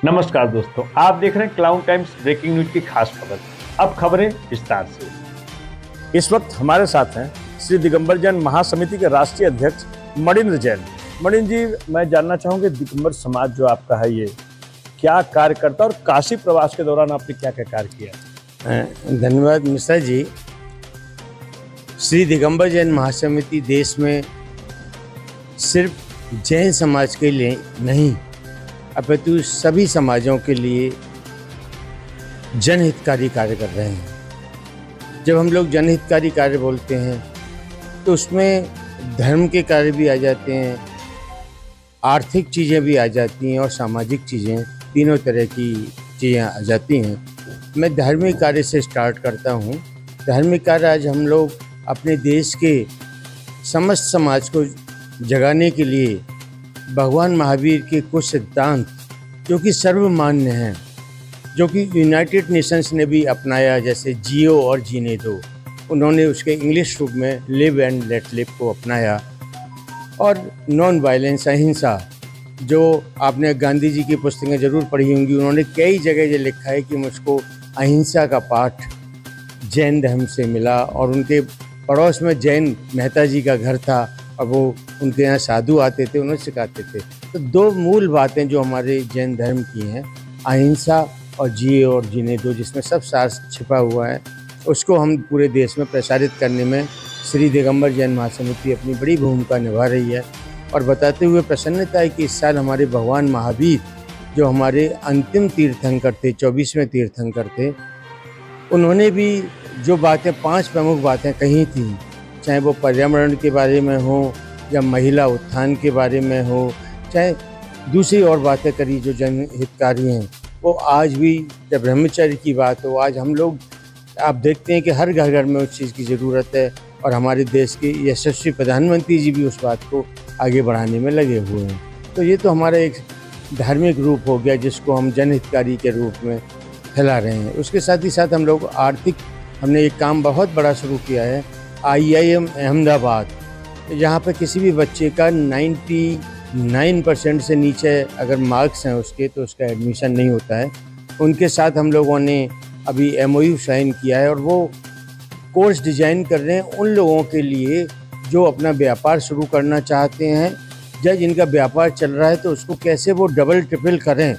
नमस्कार दोस्तों, आप देख रहे हैं क्लाउन टाइम्स ब्रेकिंग न्यूज की खास खबर। अब खबरें विस्तार से। इस वक्त हमारे साथ हैं श्री दिगंबर जैन महासमिति के राष्ट्रीय अध्यक्ष मणिन्द्र जैन। मणिन्द्र जी, मैं जानना चाहूंगा दिगंबर समाज जो आपका है ये क्या कार्य करता है और काशी प्रवास के दौरान आपने क्या क्या कार्य किया? धन्यवाद मिश्रा जी। श्री दिगंबर जैन महासमिति देश में सिर्फ जैन समाज के लिए नहीं अपितु सभी समाजों के लिए जनहितकारी कार्य कर रहे हैं। जब हम लोग जनहितकारी कार्य बोलते हैं तो उसमें धर्म के कार्य भी आ जाते हैं, आर्थिक चीज़ें भी आ जाती हैं और सामाजिक चीज़ें, तीनों तरह की चीज़ें आ जाती हैं। मैं धार्मिक कार्य से स्टार्ट करता हूँ। धार्मिक कार्य आज हम लोग अपने देश के समस्त समाज को जगाने के लिए भगवान महावीर के कुछ सिद्धांत जो कि सर्वमान्य हैं, जो कि यूनाइटेड नेशंस ने भी अपनाया, जैसे जियो और जीने दो, उन्होंने उसके इंग्लिश रूप में लिव एंड लेट लिव को अपनाया। और नॉन वायलेंस, अहिंसा, जो आपने गांधी जी की पुस्तकें ज़रूर पढ़ी होंगी, उन्होंने कई जगह ये लिखा है कि मुझको अहिंसा का पाठ जैन धर्म से मिला। और उनके पड़ोस में जैन मेहता जी का घर था और वो उनके यहाँ साधु आते थे, उन्हें सिखाते थे। तो दो मूल बातें जो हमारे जैन धर्म की हैं, अहिंसा और जिए और जीने दो, जिसमें सब सार छिपा हुआ है, उसको हम पूरे देश में प्रसारित करने में श्री दिगंबर जैन महासमिति अपनी बड़ी भूमिका निभा रही है। और बताते हुए प्रसन्नता है कि इस साल हमारे भगवान महावीर जो हमारे अंतिम तीर्थंकर थे, 24वें तीर्थंकर थे, उन्होंने भी जो बातें 5 प्रमुख बातें कही थी, चाहे वो पर्यावरण के बारे में हो या महिला उत्थान के बारे में हो, चाहे दूसरी और बातें करी जो जनहितकारी हैं, वो आज भी, जब ब्रह्मचर्य की बात हो, आज हम लोग आप देखते हैं कि हर घर घर में उस चीज़ की ज़रूरत है। और हमारे देश के यशस्वी प्रधानमंत्री जी भी उस बात को आगे बढ़ाने में लगे हुए हैं। तो ये तो हमारा एक धार्मिक रूप हो गया जिसको हम जनहितकारी के रूप में फैला रहे हैं। उसके साथ ही साथ हम लोग आर्थिक, हमने एक काम बहुत बड़ा शुरू किया है, IIM अहमदाबाद, जहाँ पे किसी भी बच्चे का 99% से नीचे अगर मार्क्स हैं उसके, तो उसका एडमिशन नहीं होता है। उनके साथ हम लोगों ने अभी MOU साइन किया है और वो कोर्स डिज़ाइन कर रहे हैं उन लोगों के लिए जो अपना व्यापार शुरू करना चाहते हैं, या जिनका व्यापार चल रहा है तो उसको कैसे वो डबल ट्रिपल करें।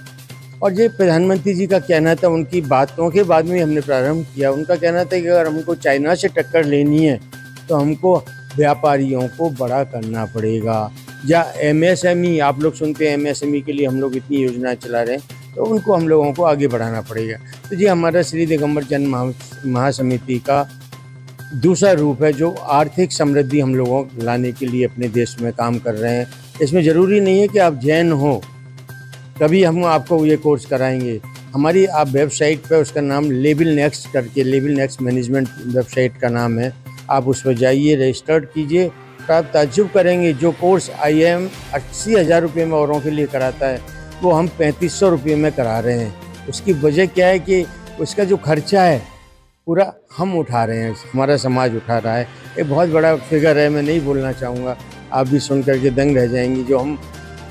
और ये प्रधानमंत्री जी का कहना था, उनकी बातों के बाद में हमने प्रारंभ किया। उनका कहना था कि अगर हमको चाइना से टक्कर लेनी है तो हमको व्यापारियों को बड़ा करना पड़ेगा। या MSME, आप लोग सुनते हैं MSME के लिए हम लोग इतनी योजना चला रहे हैं, तो उनको हम लोगों को आगे बढ़ाना पड़ेगा। तो ये हमारा श्री दिगंबर जैन महासमिति का दूसरा रूप है जो आर्थिक समृद्धि हम लोगों को लाने के लिए अपने देश में काम कर रहे हैं। इसमें ज़रूरी नहीं है कि आप जैन हो तभी हम आपको ये कोर्स कराएंगे। हमारी आप वेबसाइट पे, उसका नाम लेवल नेक्स्ट करके, लेवल नेक्स्ट मैनेजमेंट वेबसाइट का नाम है, आप उस पर जाइए, रजिस्टर्ड कीजिए। तो आप ताज्जुब करेंगे, जो कोर्स IIM 80,000 रुपये में औरों के लिए कराता है वो हम 3500 रुपये में करा रहे हैं। उसकी वजह क्या है कि उसका जो खर्चा है पूरा हम उठा रहे हैं, हमारा समाज उठा रहा है। एक बहुत बड़ा फिगर है, मैं नहीं बोलना चाहूँगा, आप भी सुन करके दंग रह जाएंगी। जो हम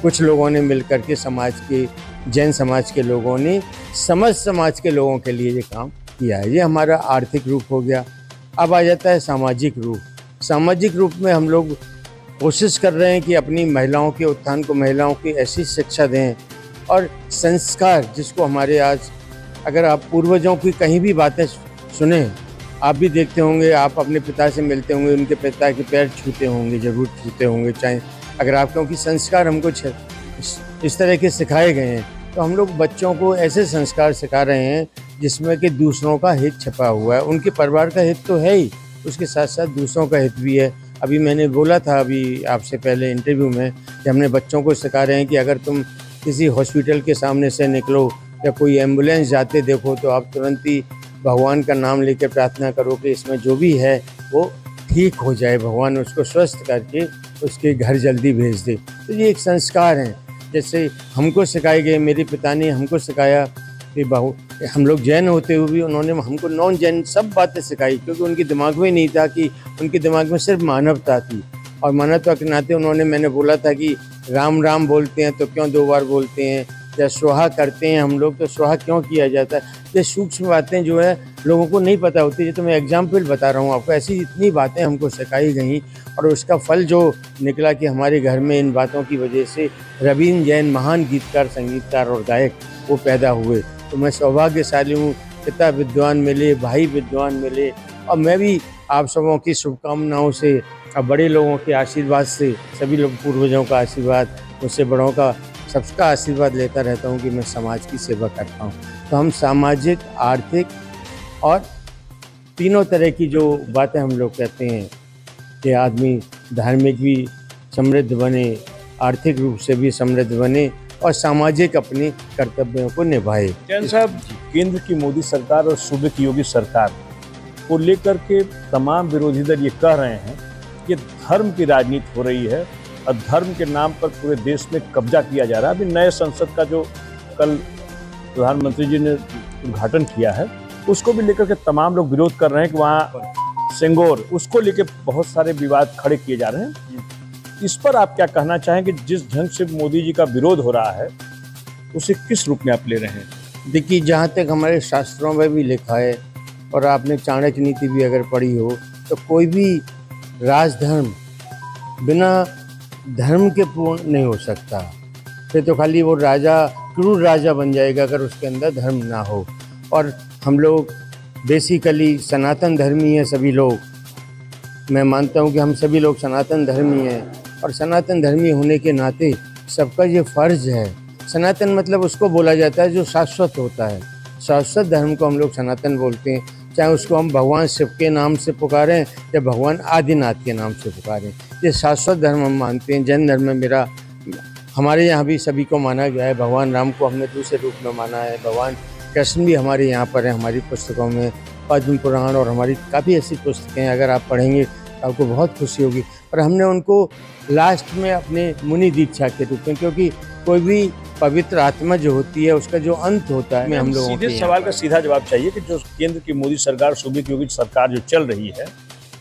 कुछ लोगों ने मिल कर के समाज के, जैन समाज के लोगों ने समस्त समाज के लोगों के लिए ये काम किया है। ये हमारा आर्थिक रूप हो गया। अब आ जाता है सामाजिक रूप। सामाजिक रूप में हम लोग कोशिश कर रहे हैं कि अपनी महिलाओं के उत्थान को, महिलाओं की ऐसी शिक्षा दें और संस्कार, जिसको हमारे आज, अगर आप पूर्वजों की कहीं भी बातें सुने, आप भी देखते होंगे, आप अपने पिता से मिलते होंगे, उनके पिता के पैर छूते होंगे, ज़रूर छूते होंगे, चाहे अगर आप, क्योंकि संस्कार हमको इस तरह के सिखाए गए हैं। तो हम लोग बच्चों को ऐसे संस्कार सिखा रहे हैं जिसमें कि दूसरों का हित छपा हुआ है। उनके परिवार का हित तो है ही, उसके साथ साथ दूसरों का हित भी है। अभी मैंने बोला था अभी आपसे पहले इंटरव्यू में कि हमने बच्चों को सिखा रहे हैं कि अगर तुम किसी हॉस्पिटल के सामने से निकलो या कोई एम्बुलेंस जाते देखो तो आप तुरंत ही भगवान का नाम लेकर प्रार्थना करो कि इसमें जो भी है वो ठीक हो जाए, भगवान उसको स्वस्थ करके उसके घर जल्दी भेज दे। तो ये एक संस्कार हैं, जैसे हमको सिखाए गए, मेरे पिता ने हमको सिखाया कि हम लोग जैन होते हुए भी उन्होंने हमको नॉन जैन सब बातें सिखाई, क्योंकि उनके दिमाग में नहीं था कि, उनके दिमाग में सिर्फ मानवता थी। और मानवता के नाते उन्होंने, मैंने बोला था कि राम राम बोलते हैं तो क्यों 2 बार बोलते हैं, या स्वाहा करते हैं हम लोग तो स्वाहा क्यों किया जाता है। ये सूक्ष्म बातें जो है लोगों को नहीं पता होती। ये तो मैं एग्जाम्पल बता रहा हूँ आपको, ऐसी इतनी बातें हमको सिखाई गई और उसका फल जो निकला कि हमारे घर में इन बातों की वजह से रवींद्र जैन महान गीतकार, संगीतकार और गायक वो पैदा हुए। तो मैं सौभाग्यशाली हूँ, पिता विद्वान मिले, भाई विद्वान मिले, और मैं भी आप सबों की शुभकामनाओं से और बड़े लोगों के आशीर्वाद से, सभी लोग पूर्वजों का आशीर्वाद, मुझसे बड़ों का, सबका आशीर्वाद लेता रहता हूँ कि मैं समाज की सेवा करता हूँ। तो हम सामाजिक, आर्थिक और तीनों तरह की जो बातें हम लोग कहते हैं कि आदमी धार्मिक भी समृद्ध बने, आर्थिक रूप से भी समृद्ध बने और सामाजिक अपने कर्तव्यों को निभाए। जैन साहब, केंद्र की मोदी सरकार और सूबे की योगी सरकार को लेकर के तमाम विरोधी दल ये कह रहे हैं कि धर्म की राजनीति हो रही है और धर्म के नाम पर पूरे देश में कब्जा किया जा रहा है। अभी नए संसद का जो कल प्रधानमंत्री जी ने उद्घाटन किया है, उसको भी लेकर के तमाम लोग विरोध कर रहे हैं कि वहाँ सेंगोर, उसको लेकर बहुत सारे विवाद खड़े किए जा रहे हैं। इस पर आप क्या कहना चाहेंगे? जिस ढंग से मोदी जी का विरोध हो रहा है, उसे किस रूप में आप ले रहे हैं? देखिए, जहाँ तक हमारे शास्त्रों में भी लिखा है और आपने चाणक्य नीति भी अगर पढ़ी हो, तो कोई भी राजधर्म बिना धर्म के पूर्ण नहीं हो सकता। फिर तो खाली वो राजा क्रूर राजा बन जाएगा अगर उसके अंदर धर्म ना हो। और हम लोग बेसिकली सनातन धर्मी हैं सभी लोग। मैं मानता हूँ कि हम सभी लोग सनातन धर्मी हैं और सनातन धर्मी होने के नाते सबका ये फ़र्ज़ है। सनातन मतलब उसको बोला जाता है जो शाश्वत होता है। शाश्वत धर्म को हम लोग सनातन बोलते हैं, चाहे उसको हम भगवान शिव के नाम से पुकारें या भगवान आदिनाथ के नाम से पुकारें। ये शाश्वत धर्म हम मानते हैं। जैन धर्म में मेरा, हमारे यहाँ भी सभी को माना गया है। भगवान राम को हमने दूसरे रूप में माना है। भगवान कृष्ण भी हमारे यहाँ पर है, हमारी पुस्तकों में पद्म पुराण और हमारी काफ़ी ऐसी पुस्तकें हैं, अगर आप पढ़ेंगे तो आपको बहुत खुशी होगी। और हमने उनको लास्ट में अपने मुनि दीक्षा के रूप में, क्योंकि कोई भी पवित्र आत्मा जो होती है उसका जो अंत होता है, हम लोगों सीधे सवाल का सीधा जवाब चाहिए कि जो केंद्र की मोदी सरकार, सूबे की योगी सरकार जो चल रही है,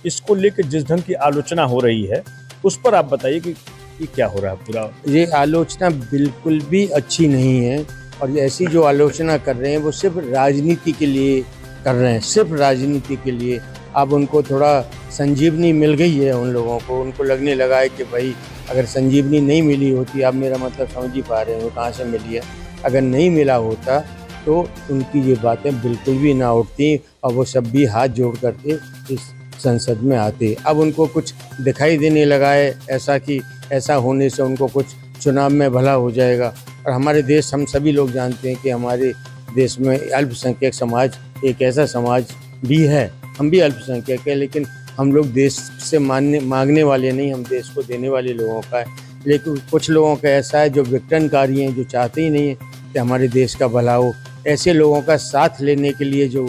इसको लेकर जिस ढंग की आलोचना हो रही है, उस पर आप बताइए कि ये क्या हो रहा है पूरा? ये आलोचना बिल्कुल भी अच्छी नहीं है और ऐसी जो आलोचना कर रहे हैं वो सिर्फ राजनीति के लिए कर रहे हैं, सिर्फ राजनीति के लिए। अब उनको थोड़ा संजीवनी मिल गई है उन लोगों को, उनको लगने लगा है कि भाई अगर संजीवनी नहीं मिली होती, आप मेरा मतलब समझ ही पा रहे हैं वो कहाँ से मिली है, अगर नहीं मिला होता तो उनकी ये बातें बिल्कुल भी ना उठती और वो सब भी हाथ जोड़ करके इस संसद में आते। अब उनको कुछ दिखाई देने लगा है ऐसा कि ऐसा होने से उनको कुछ चुनाव में भला हो जाएगा। और हमारे देश, हम सभी लोग जानते हैं कि हमारे देश में अल्पसंख्यक समाज एक ऐसा समाज भी है। हम भी अल्पसंख्यक है, लेकिन हम लोग देश से मांगने वाले नहीं, हम देश को देने वाले लोगों का है। लेकिन कुछ लोगों का ऐसा है जो विघटनकारी हैं, जो चाहते ही नहीं है कि हमारे देश का भला हो। ऐसे लोगों का साथ लेने के लिए जो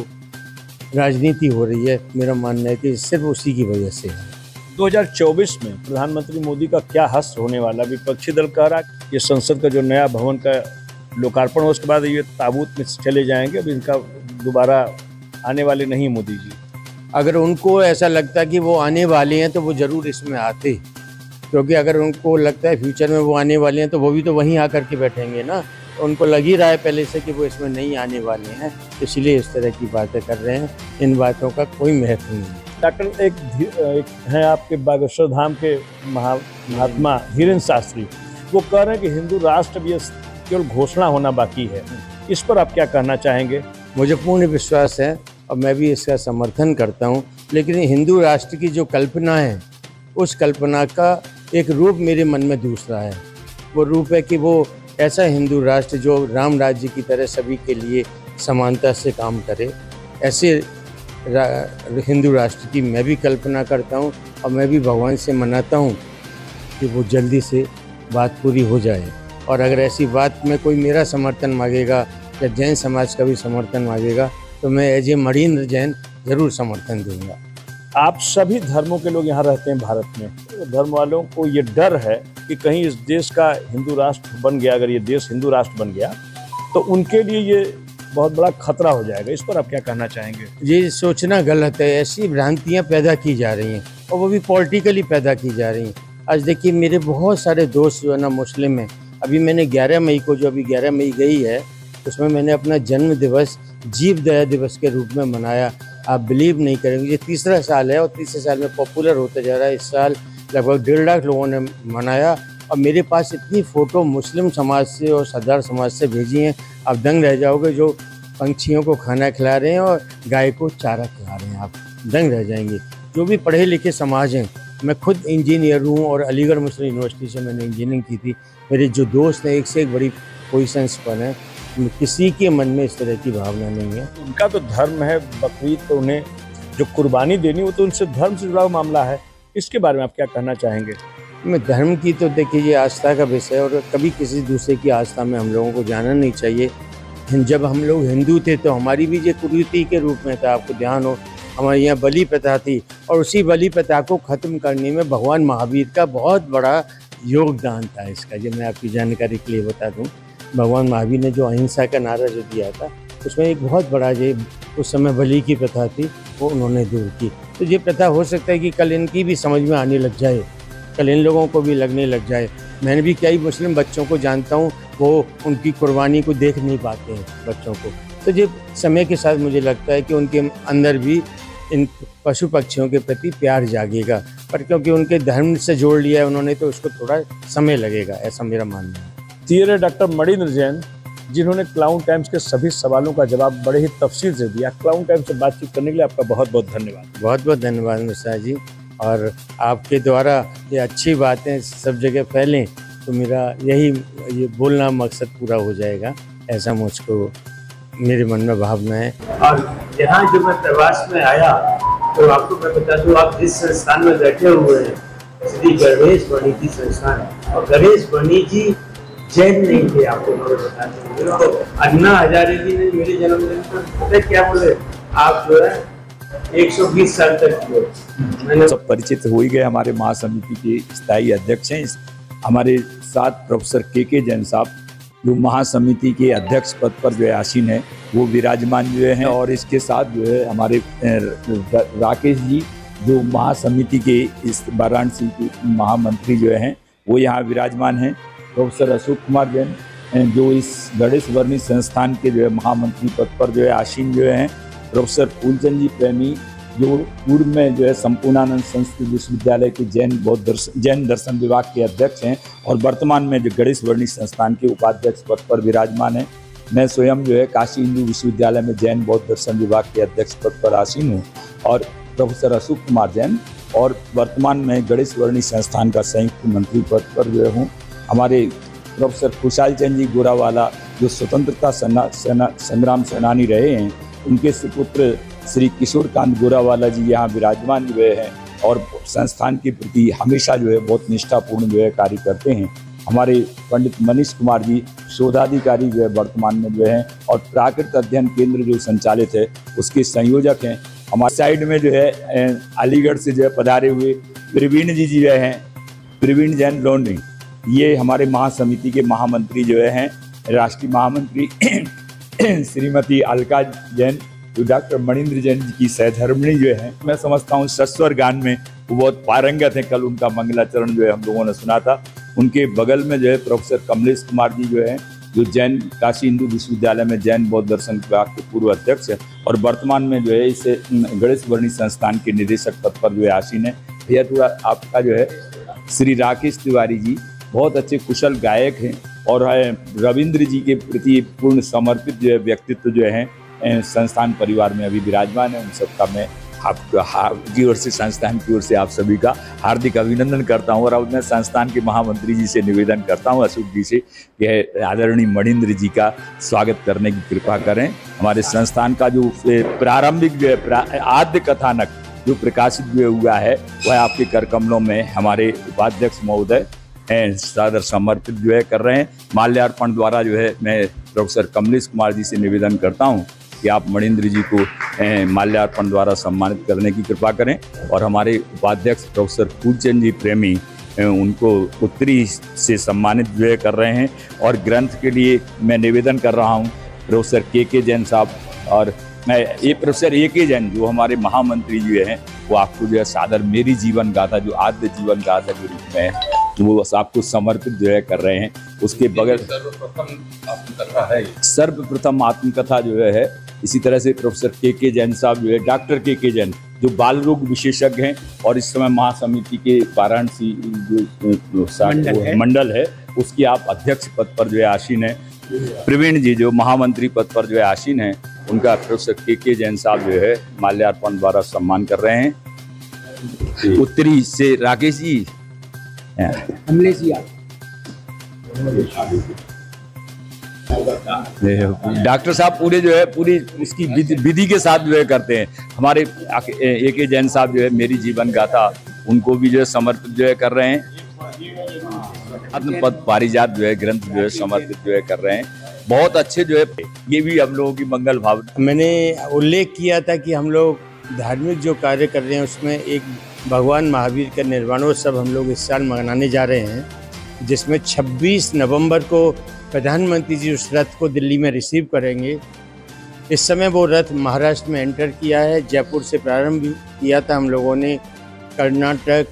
राजनीति हो रही है, मेरा मानना है कि सिर्फ उसी की वजह से है। 2024 में प्रधानमंत्री मोदी का क्या हश्र होने वाला? विपक्षी दल कह रहा है ये संसद का जो नया भवन का लोकार्पण हो, उसके बाद ये ताबूत में चले जाएंगे, अब इनका दोबारा आने वाले नहीं मोदी जी। अगर उनको ऐसा लगता कि वो आने वाले हैं तो वो ज़रूर इसमें आते, क्योंकि अगर उनको लगता है फ्यूचर में वो आने वाले हैं तो वो भी तो वहीं आकर के बैठेंगे ना। तो उनको लग ही रहा है पहले से कि वो इसमें नहीं आने वाले हैं, इसलिए इस तरह की बातें कर रहे हैं। इन बातों का कोई महत्व नहीं है। डॉक्टर, एक हैं आपके बागेश्वर धाम के महात्मा धीरेन्द्र शास्त्री, वो कह रहे हैं कि हिंदू राष्ट्र भी केवल घोषणा होना बाकी है। इस पर आप क्या कहना चाहेंगे? मुझे पूर्ण विश्वास है और मैं भी इसका समर्थन करता हूँ, लेकिन हिंदू राष्ट्र की जो कल्पना है, उस कल्पना का एक रूप मेरे मन में दूसरा है। वो रूप है कि वो ऐसा हिंदू राष्ट्र जो राम राज्य की तरह सभी के लिए समानता से काम करे। ऐसे हिंदू राष्ट्र की मैं भी कल्पना करता हूँ और मैं भी भगवान से मनाता हूँ कि वो जल्दी से बात पूरी हो जाए। और अगर ऐसी बात में कोई मेरा समर्थन मांगेगा या जैन समाज का भी समर्थन मांगेगा तो मैं एज ए मणीन्द्र जैन ज़रूर समर्थन दूंगा। आप सभी धर्मों के लोग यहाँ रहते हैं भारत में, तो धर्म वालों को ये डर है कि कहीं इस देश का हिंदू राष्ट्र बन गया, अगर ये देश हिंदू राष्ट्र बन गया तो उनके लिए ये बहुत बड़ा खतरा हो जाएगा। इस पर आप क्या कहना चाहेंगे? ये सोचना गलत है। ऐसी भ्रांतियाँ पैदा की जा रही हैं। और वो भी पॉलिटिकली पैदा की जा रही हैं। आज देखिए मेरे बहुत सारे दोस्त जो है ना मुस्लिम हैं। अभी मैंने 11 मई को, जो अभी 11 मई गई है, उसमें मैंने अपना जन्म दिवस जीव दया दिवस के रूप में मनाया। आप बिलीव नहीं करेंगे, ये तीसरा साल है और तीसरे साल में पॉपुलर होता जा रहा है। इस साल लगभग 1.5 लाख लोगों ने मनाया और मेरे पास इतनी फ़ोटो मुस्लिम समाज से और सरदार समाज से भेजी हैं, आप दंग रह जाओगे। जो पंछियों को खाना खिला रहे हैं और गाय को चारा खिला रहे हैं, आप दंग रह जाएंगे। जो भी पढ़े लिखे समाज हैं, मैं खुद इंजीनियर हूँ और अलीगढ़ मुस्लिम यूनिवर्सिटी से मैंने इंजीनियरिंग की थी। मेरे जो दोस्त हैं एक से एक बड़ी पोजीशंस पर हैं, किसी के मन में इस तरह की भावना नहीं है। उनका तो धर्म है बकरीद, तो उन्हें जो कुर्बानी देनी वो तो उनसे धर्म से जुड़ा हुआ मामला है। इसके बारे में आप क्या कहना चाहेंगे? मैं धर्म की तो देखिए ये आस्था का विषय है और कभी किसी दूसरे की आस्था में हम लोगों को जाना नहीं चाहिए। जब हम लोग हिंदू थे तो हमारी भी ये कुरीति के रूप में था, आपको ध्यान हो, हमारे यहाँ बलि प्रथा थी और उसी बलि प्रथा को ख़त्म करने में भगवान महावीर का बहुत बड़ा योगदान था। इसका जो मैं आपकी जानकारी के लिए बता दूँ, भगवान महावीर ने जो अहिंसा का नारा जो दिया था, उसमें एक बहुत बड़ा जो उस समय बलि की प्रथा थी वो उन्होंने दूर की। तो ये प्रथा हो सकता है कि कल इनकी भी समझ में आने लग जाए, कल इन लोगों को भी लगने लग जाए। मैंने भी कई मुस्लिम बच्चों को जानता हूँ, वो उनकी कुर्बानी को देख नहीं पाते हैं बच्चों को। तो ये समय के साथ मुझे लगता है कि उनके अंदर भी इन पशु पक्षियों के प्रति प्यार जागेगा, पर क्योंकि उनके धर्म से जोड़ लिया है उन्होंने, तो उसको थोड़ा समय लगेगा, ऐसा मेरा मानना है। ये रहे डॉक्टर मणिंद्र जैन, जिन्होंने क्लाउन टाइम्स के सभी सवालों का जवाब बड़े ही तफसील से दिया। क्लाउन टाइम्स से बातचीत करने के लिए आपका बहुत बहुत धन्यवाद। बहुत बहुत धन्यवाद मिश्रा जी, और आपके द्वारा ये अच्छी बातें सब जगह फैलें तो मेरा ये बोलना मकसद पूरा हो जाएगा, ऐसा मुझको मेरे मन में भावना है। और यहाँ जब मैं प्रवास में आया तो आपको मैं बता दूँ, आप जिस संस्थान में बैठे हुए हैं श्री गणेश बनी जी संस्थान, और गणेश बनी जी जैन नहीं थे, आपको मैं बता दूँ। तो अन्ना हजारे जी ने मेरे जन्मदिन पर पता क्या बोले, आप जो है 120 साल तक किए। मैंने सब परिचित हो ही गए। हमारे महासमिति के स्थायी अध्यक्ष हैं हमारे साथ प्रोफेसर के जैन साहब, जो महासमिति के अध्यक्ष पद पर जो है आसीन है, वो विराजमान जो है। और इसके साथ जो है हमारे राकेश जी, जो महासमिति के इस वाराणसी के महामंत्री जो हैं, वो यहाँ विराजमान हैं। प्रोफेसर अशोक कुमार जैन, जो इस गणेश वर्णी संस्थान के जो है महामंत्री पद पर जो है आसीन जो हैं। प्रोफेसर फूलचंद जी प्रेमी, जो पूर्व में जो है संपूर्णानंद संस्कृत विश्वविद्यालय के जैन दर्शन विभाग के अध्यक्ष हैं और वर्तमान में जो गणेश वर्णी संस्थान के उपाध्यक्ष पद पर विराजमान हैं। मैं स्वयं जो है काशी हिंदू विश्वविद्यालय में जैन बौद्ध दर्शन विभाग के अध्यक्ष पद पर आसीन हूँ। और प्रोफेसर अशोक कुमार जैन, और वर्तमान में गणेश वर्णी संस्थान का संयुक्त मंत्री पद पर जो हूँ। हमारे प्रोफेसर खुशहाल चंद जी गोरावाला, जो स्वतंत्रता संग्राम सेनानी रहे हैं, उनके सुपुत्र श्री किशोर कांत गोरावाला जी यहाँ विराजमान हुए हैं और संस्थान के प्रति हमेशा जो है बहुत निष्ठापूर्ण जो है कार्य करते हैं। हमारे पंडित मनीष कुमार जी शोधाधिकारी जो है वर्तमान में जो है, और प्राकृत अध्ययन केंद्र जो संचालित है उसके संयोजक हैं। हमारे साइड में जो है अलीगढ़ से जो है पधारे हुए प्रवीण जी जो हैं, प्रवीण जैन लोनरी, ये हमारे महासमिति के महामंत्री जो हैं, राष्ट्रीय महामंत्री श्रीमती अलका जैन, जो डॉक्टर मणिंद्र जैन जी की सहधर्मिणी जो है। मैं समझता हूँ सस्वर गान में वो बहुत पारंगत है। कल उनका मंगलाचरण जो है हम लोगों ने सुना था। उनके बगल में जो है प्रोफेसर कमलेश कुमार जी जो है, जो जैन काशी हिंदू विश्वविद्यालय में जैन बौद्ध दर्शन विभाग के पूर्व अध्यक्ष है और वर्तमान में जो है इस गणेश वर्णी संस्थान के निदेशक पद पर जो है आसीन है। भैया थोड़ा आपका जो है श्री राकेश तिवारी जी बहुत अच्छे कुशल गायक हैं और रविंद्र जी के प्रति पूर्ण समर्पित जो है व्यक्तित्व जो है संस्थान परिवार में अभी विराजमान है। उन सबका मैं आपकी ओर से, संस्थान की ओर से आप सभी का हार्दिक अभिनंदन करता हूं। और अब मैं संस्थान के महामंत्री जी से निवेदन करता हूं, अशोक जी से, कि आदरणीय मणिंद्र जी का स्वागत करने की कृपा करें। हमारे संस्थान का जो प्रारंभिक जो है आद्य कथानक जो प्रकाशित जो हुआ है वह आपके कर कमलों में हमारे उपाध्यक्ष महोदय सादर समर्पित जो है कर रहे हैं। माल्यार्पण द्वारा जो है मैं प्रोफेसर कमलेश कुमार जी से निवेदन करता हूं कि आप मणिंद्र जी को माल्यार्पण द्वारा सम्मानित करने की कृपा करें। और हमारे उपाध्यक्ष प्रोफेसर फूलचंद जी प्रेमी उनको उत्तरी से सम्मानित जो है कर रहे हैं। और ग्रंथ के लिए मैं निवेदन कर रहा हूं प्रोफेसर के जैन साहब और ये प्रोफेसर A.K. जैन जो हमारे महामंत्री जी हैं, वो आपको जो है सादर मेरी जीवन गाथा जो आद्य जीवन गाथा के रूप में है, तो वो आपको समर्पित जो है कर रहे हैं। उसके बगैर सर्वप्रथम आत्मकथा जो है इसी तरह से प्रोफेसर K.K. जैन साहब जो है, डॉक्टर K.K. जैन जो बाल रोग विशेषज्ञ हैं और इस समय महासमिति के वाराणसी जो मंडल है उसकी आप अध्यक्ष पद पर जो है आसीन है। प्रवीण जी जो महामंत्री पद पर जो है आसीन है, उनका प्रोफेसर K.K. जैन साहब जो है माल्यार्पण द्वारा सम्मान कर रहे हैं। उत्तरी से राकेश जी, डॉक्टर साहब पूरे जो है पूरी उसकी विधि के साथ जो है करते हैं। हमारे A.K. जैन साहब जो है मेरी जीवन गाथा उनको भी जो है समर्पित जो है कर रहे हैं। आत्मपद पारिजात जो है ग्रंथ जो है समर्पित जो है कर रहे हैं। बहुत अच्छे जो है ये भी हम लोगों की मंगल भावना। मैंने उल्लेख किया था कि हम लोग धार्मिक जो कार्य कर रहे हैं उसमें एक भगवान महावीर का निर्वाणोत्सव हम लोग इस साल मनाने जा रहे हैं, जिसमें 26 नवंबर को प्रधानमंत्री जी उस रथ को दिल्ली में रिसीव करेंगे। इस समय वो रथ महाराष्ट्र में एंटर किया है, जयपुर से प्रारंभ किया था हम लोगों ने, कर्नाटक,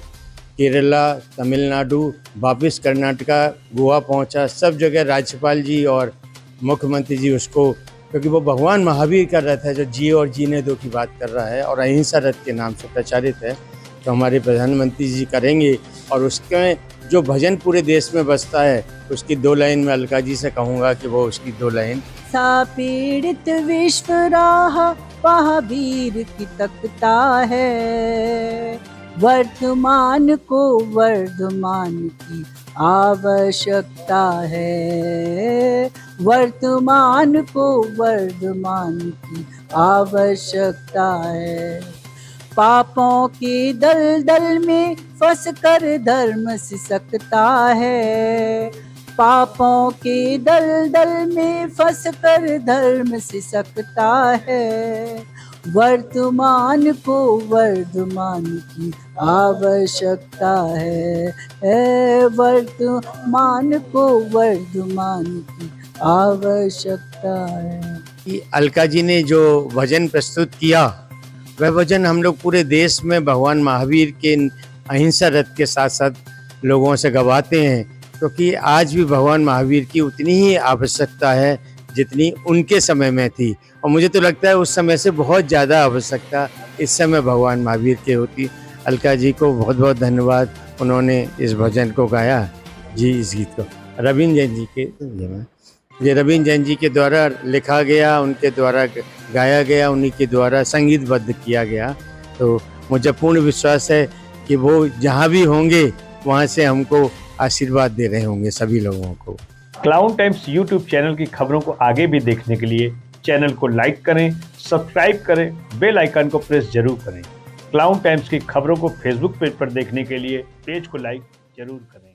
केरला, तमिलनाडु, वापस कर्नाटका, गोवा पहुंचा। सब जगह राज्यपाल जी और मुख्यमंत्री जी उसको, क्योंकि वो भगवान महावीर का रथ है जो जिए और जीने दो की बात कर रहा है और अहिंसा रथ के नाम से प्रचारित है, तो हमारे प्रधानमंत्री जी करेंगे। और उसके जो भजन पूरे देश में बजता है उसकी 2 लाइन में अलका जी से कहूँगा कि वो उसकी 2 लाइन। सा पीड़ित विश्व राह महावीर की तकता है, वर्तमान को वर्धमान की आवश्यकता है, वर्तमान को वर्धमान की आवश्यकता है। पापों के दलदल में फंस कर धर्म सिसकता है, पापों के दलदल में फंस कर धर्म सिसकता है, वर्तमान को वर्धमान की आवश्यकता है, वर्तमान को वर्धमान की आवश्यकता है। अलका जी ने जो भजन प्रस्तुत किया वह भजन हम लोग पूरे देश में भगवान महावीर के अहिंसा रथ के साथ साथ लोगों से गवाते हैं, क्योंकि आज भी भगवान महावीर की उतनी ही आवश्यकता है जितनी उनके समय में थी, और मुझे तो लगता है उस समय से बहुत ज़्यादा आवश्यकता इस समय भगवान महावीर की होती। अलका जी को बहुत बहुत धन्यवाद, उन्होंने इस भजन को गाया जी, इस गीत को रवीन जैन जी के ये रवीन जैन जी के द्वारा लिखा गया, उनके द्वारा गाया गया, उन्हीं के द्वारा संगीतबद्ध किया गया। तो मुझे पूर्ण विश्वास है कि वो जहाँ भी होंगे वहाँ से हमको आशीर्वाद दे रहे होंगे सभी लोगों को। क्लाउन टाइम्स यूट्यूब चैनल की खबरों को आगे भी देखने के लिए चैनल को लाइक करें, सब्सक्राइब करें, बेल आइकन को प्रेस जरूर करें। क्लाउन टाइम्स की खबरों को फेसबुक पेज पर देखने के लिए पेज को लाइक जरूर करें।